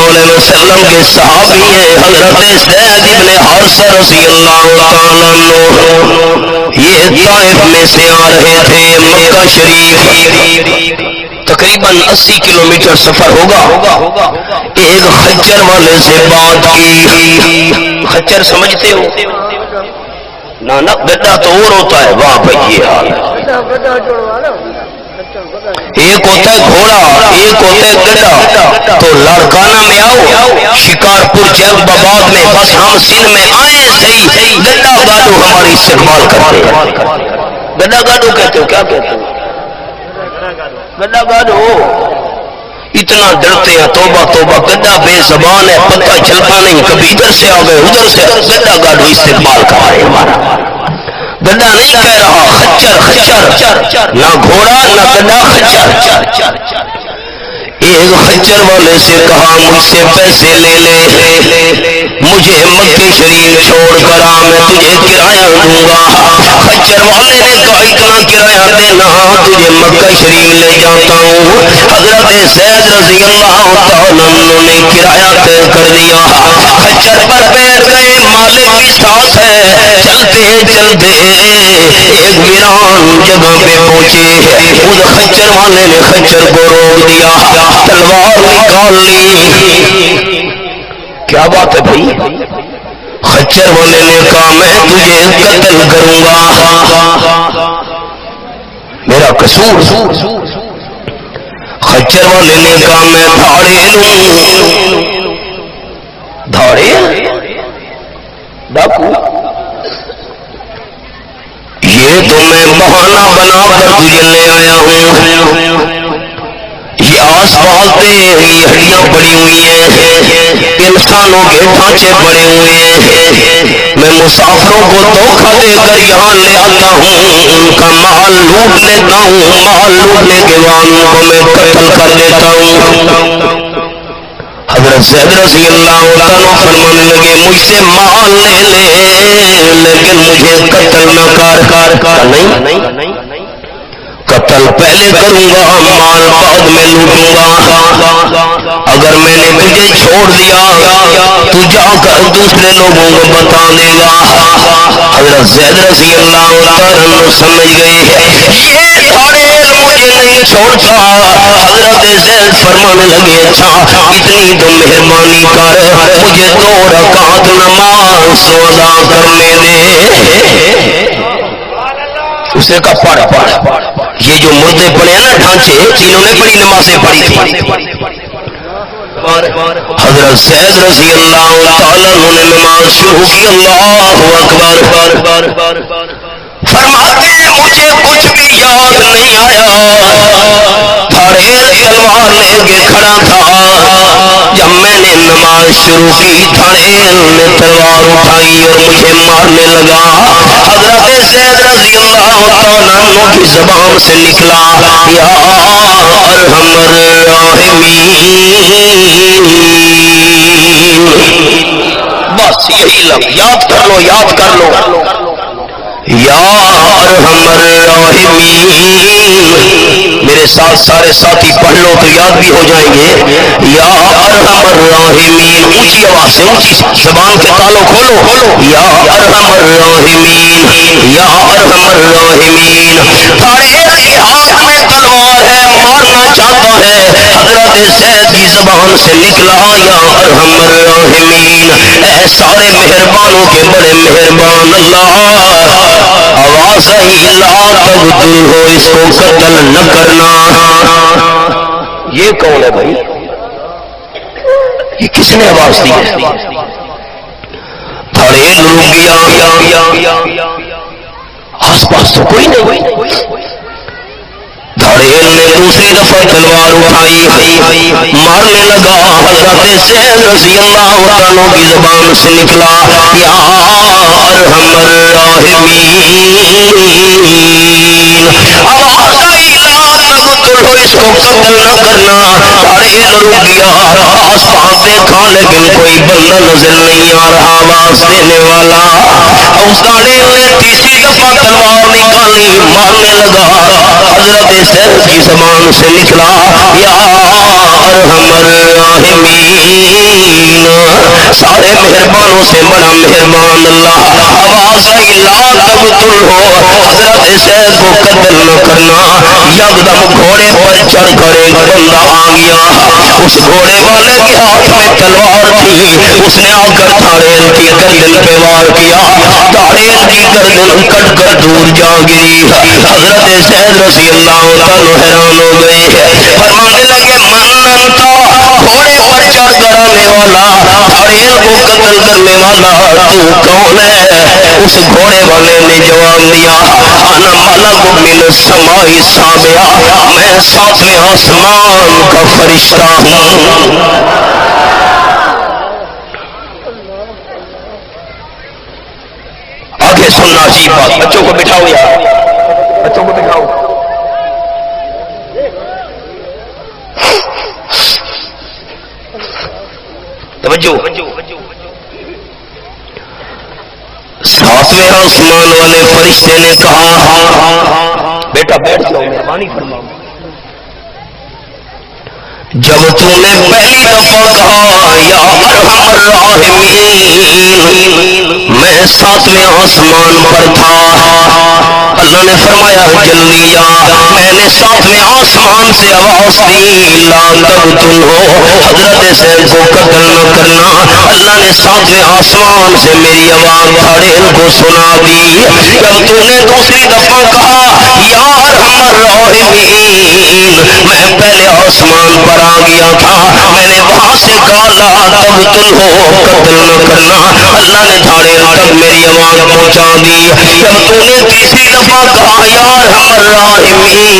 علیہ وسلم کے صحابی ہیں حضرت زید بن حارثہ رضی اللہ تعالیٰ عنہ. یہ طائف میں سے آ رہے تھے مکہ شریف. تقریباً 80 کلومیٹر سفر ہوگا. ایک خچر والے سے بات کی. خچر سمجھتے ہو؟ نانا گڈا تو اور ہوتا ہے. واہ بھائی یہ حال ہے. ایک ہوتا ہے گھوڑا ایک ہوتا ہے گڈا. تو لاڑکانہ میں آؤ شکارپور جیب آباد میں بس ہم سندھ میں آئے صحیح گڈا گاڑو ہماری استقبال کرتے ہیں. گڈا گاڑو کہتے ہو کیا کہتے ہو؟ گڈا گاڑو اتنا ڈرتے ہیں. توبہ توبہ گڈا بے زبان ہے پتہ چلتا نہیں کبھی ادھر سے آ گئے ادھر سے. گڈا گاڑو استقبال کر رہے ہمارا. گڈا نہیں کہہ رہا خچر نہ گھوڑا نہ گڈا خچر. ایک خچر والے سے کہا مجھ سے پیسے لے لے مجھے مکہ شریف چھوڑ کر آ میں تجھے کرایہ دوں گا. خچر والے نے کہا اتنا کرایہ دینا تجھے مکہ شریف لے جاتا ہوں. حضرت زید رضی اللہ تعالیٰ عنہ نے کرایہ طے کر دیا. خچر پر بیٹھ گئے مالک بھی ساتھ ہے. چلتے چلتے ایک ویران جگہ پہ پہنچے. اس خچر والے نے خچر کو روک دیا تلوار نکال لی. کیا بات ہے بھائی؟ خچر والے نے کہا میں تجھے قتل کروں گا میرا قصور. خچر والے نے کہا میں دھاڑے لوں. دھاڑے ڈاکو یہ تو میں بہانہ بنا کر تجھے لے آیا ہوں. یہ آس پاس یہ ہڈیاں پڑی ہوئی ہیں انسانوں کے ڈھانچے پڑے ہوئے ہیں. میں مسافروں کو دھوکہ دے کر یہاں لے آتا ہوں. ان کا مال لوٹ لیتا ہوں. مال لوٹنے کے بعد ان کو میں قتل کر دیتا ہوں. حضرت زید رضی اللہ تعالیٰ فرمانے لگے مجھ سے مال لے لے لیکن مجھے قتل نہ کر. نہیں قتل پہلے کروں گا مال بعد میں لوٹوں گا. اگر میں نے تجھے چھوڑ دیا تو جا کر دوسرے لوگوں کو بتا دے گا. حضرت زید رضی اللہ تعالیٰ سمجھ گئے یہ دھاڑیل مجھے نہیں چھوڑتا. حضرت زید فرمانے لگے اچھا اتنی تو مہربانی کر مجھے 2 رکعت نماز ادا کرنے دے. اس نے کہا پڑھ. یہ جو مردے پڑے ہیں نا ڈھانچے انہوں نے بڑی نمازیں پڑھی تھی. حضرت زید رضی اللہ تعالیٰ نے نماز شروع کی. اللہ اکبر. فرماتے مجھے کچھ بھی یاد نہیں آیا. دھاڑیل تلوار لے کے کھڑا تھا. جب میں نے نماز شروع کی دھاڑیل نے تلوار اٹھائی اور مجھے مارنے لگا. حضرت زید رضی اللہ تعالیٰ کی زبان سے نکلا یا ارحم الراحمین. بس یہی لفظ یاد کر لو یا ارحم الراحمین. میرے ساتھ سارے ساتھی پڑھ لو تو یاد بھی ہو جائیں گے. یا ارحم الراحمین. اونچی آواز سے اونچی زبان کے تالوں کھولو. یا ارحم الراحمین یا ارحم الراحمین. دھاڑیل کے ہاتھ میں تلوار ہے مارنا چاہتا ہے. حضرت زید کی زبان سے نکلا یا ارحم الراحمین. اے سارے مہربانوں کے بڑے مہربان اللہ. آواز آئی لا تقتل ہو اس کو قتل نہ کرنا. یہ کون ہے بھائی؟ یہ کس نے آواز دی ہے؟ دھاڑیل رک گیا. آس پاس تو کوئی نہیں. دھاڑیل نے دوسری دفعہ تلوار اٹھائی مارنے لگا. حضرت زید رضی اللہ تعالیٰ کی زبان سے نکلا یا ارحم الراحمین. آواز آئی لا تقتل ہو اس کو قتل نہ کرنا تاڑیل رک گیا آس پاس دیکھا لیکن کوئی بندہ نظر نہیں آ رہا آواز دینے والا اس داڑیل نے تیسری دفعہ تلوار نکالی مارنے لگا حضرت زید کی زبان سے نکلا یا ارحم الراحمین سارے مہربانوں سے بڑا مہربان اللہ آواز آئی لا تقتل ہو حضرت زید کو قتل نہ کرنا یکدم گھوڑے پر چڑھ کر ایک بندہ آ گیا اس گھوڑے والے کے ہاتھ میں تلوار تھی اس نے آ کر تاڑیل کی گردن پہ وار کیا تاڑیل کی گردن کٹ کر دور جا گری حضرت زید رضی اللہ تعالی حیران ہو گئے فرمانے لگے من انتا گھوڑے پر چڑھ کر آنے والا تاڑیل کو قتل کرنے والا تو کون ہے اس گھوڑے والے نے جواب دیا انا ملک من السماء السابعہ میں ساتویں آسمان کا فرشتہ ہوں آگے سننا عجیب بات بچوں کو بٹھاؤ یار بچوں کو بٹھاؤ توجہ ساتویں آسمان والے فرشتے نے کہا بیٹا بیٹھ جاؤ مہربانی فرماؤ جب تم نے پہلی دفعہ کہا یا ارحم الراحمین میں ساتویں آسمان پر تھا اللہ نے فرمایا جلدی آ میں نے ساتویں آسمان سے آواز دی لا تقتل ہو حضرت زید کو قتل نہ کرنا اللہ نے ساتویں آسمان سے میری آواز تاڑیل کو سنا دی جب تم نے دوسری دفعہ کہا یا ارحم الراحمین میں پہلے آسمان پر آ گیا تھا میں نے وہاں سے کہا لا تقتل ہو قتل نہ کرنا اللہ نے تاڑیل تک میری آواز پہنچا دی جب تم نے تیسری دفعہ کہا یا ارحم الراحمین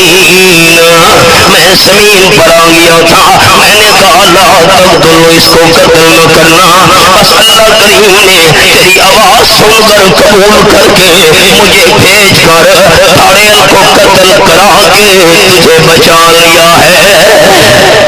میں زمین پر آ گیا تھا میں نے کہا لا تقتل اس کو قتل نہ کرنا بس اللہ کریم نے تیری آواز سن کر قبول کر کے مجھے بھیج کر تاڑیل کو قتل کرا کے تجھے بچا لیا ہے